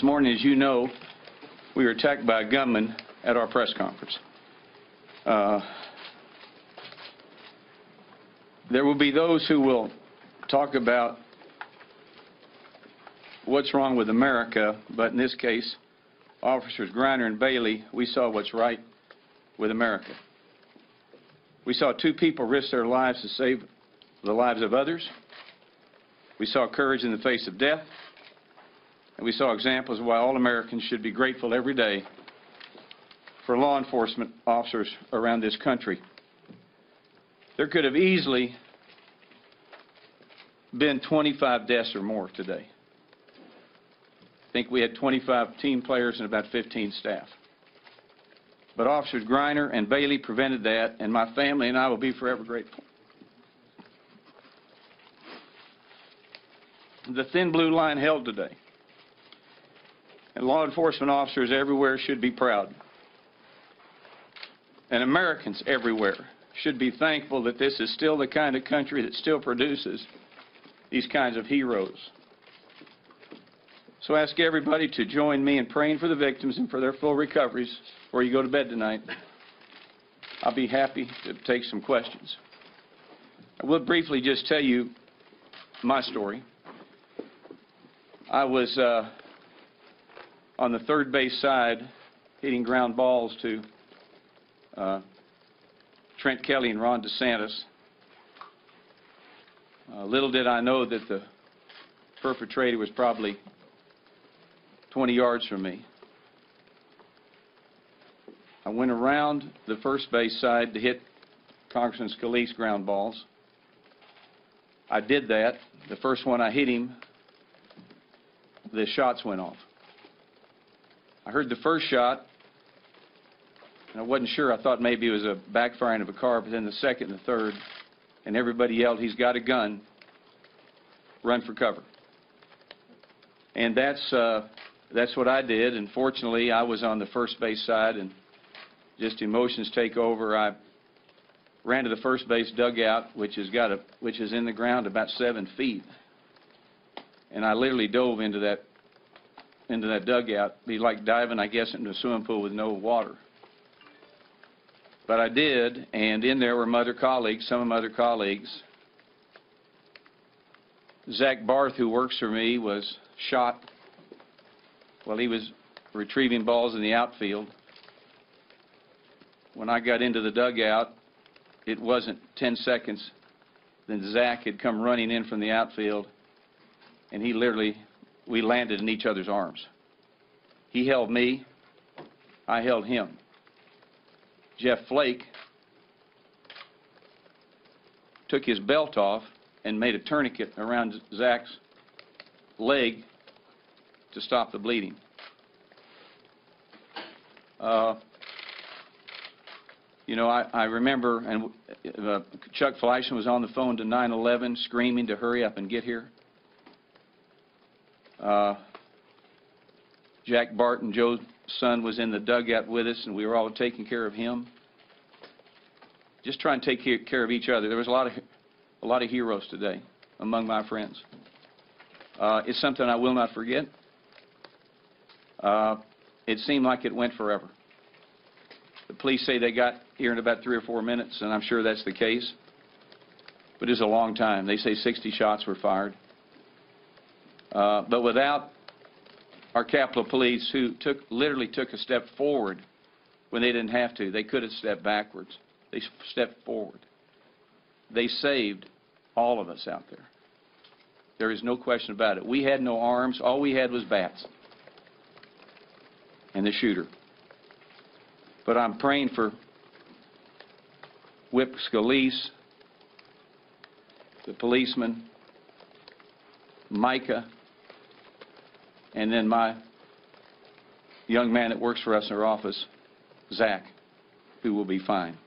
This morning, as you know, we were attacked by a gunman at our press conference. There will be those who will talk about what's wrong with America, but in this case, Officers Griner and Bailey, we saw what's right with America. We saw two people risk their lives to save the lives of others. We saw courage in the face of death. And we saw examples of why all Americans should be grateful every day for law enforcement officers around this country. There could have easily been 25 deaths or more today. I think we had 25 team players and about 15 staff. But Officers Griner and Bailey prevented that, and my family and I will be forever grateful. The thin blue line held today. And law enforcement officers everywhere should be proud. And Americans everywhere should be thankful that this is still the kind of country that still produces these kinds of heroes. So I ask everybody to join me in praying for the victims and for their full recoveries before you go to bed tonight. I'll be happy to take some questions. I will briefly just tell you my story. I was on the third base side hitting ground balls to Trent Kelly and Ron DeSantis. Little did I know that the perpetrator was probably 20 yards from me. I went around the first base side to hit Congressman Scalise ground balls. I did that. The first one I hit him, the shots went off. I heard the first shot, and I wasn't sure. I thought maybe it was a backfiring of a car, but then the second and the third, and everybody yelled, "He's got a gun, run for cover." And that's what I did, and fortunately I was on the first base side, and just emotions take over. I ran to the first base dugout, which is in the ground about 7 feet, and I literally dove into that dugout. It'd be like diving, I guess, into a swimming pool with no water. But I did, and in there were some of my other colleagues. Zach Barth, who works for me, was shot while he was retrieving balls in the outfield. When I got into the dugout, it wasn't 10 seconds. Then Zach had come running in from the outfield, and we landed in each other's arms. He held me, I held him. Jeff Flake took his belt off and made a tourniquet around Zach's leg to stop the bleeding. You know, I remember, and Chuck Fleischman was on the phone to 911 screaming to hurry up and get here. Jack Barton, Joe's son, was in the dugout with us, and we were all taking care of him. Just trying to take care of each other. There was a lot of heroes today among my friends. It's something I will not forget. It seemed like it went forever. The police say they got here in about 3 or 4 minutes, and I'm sure that's the case. But it was a long time. They say 60 shots were fired. But without our Capitol Police, who literally took a step forward when they didn't have to. They could have stepped backwards. They stepped forward. They saved all of us out there. There is no question about it. We had no arms. All we had was bats and the shooter. But I'm praying for Whip Scalise, the policeman, Micah, and then my young man that works for us in our office, Zach, who will be fine.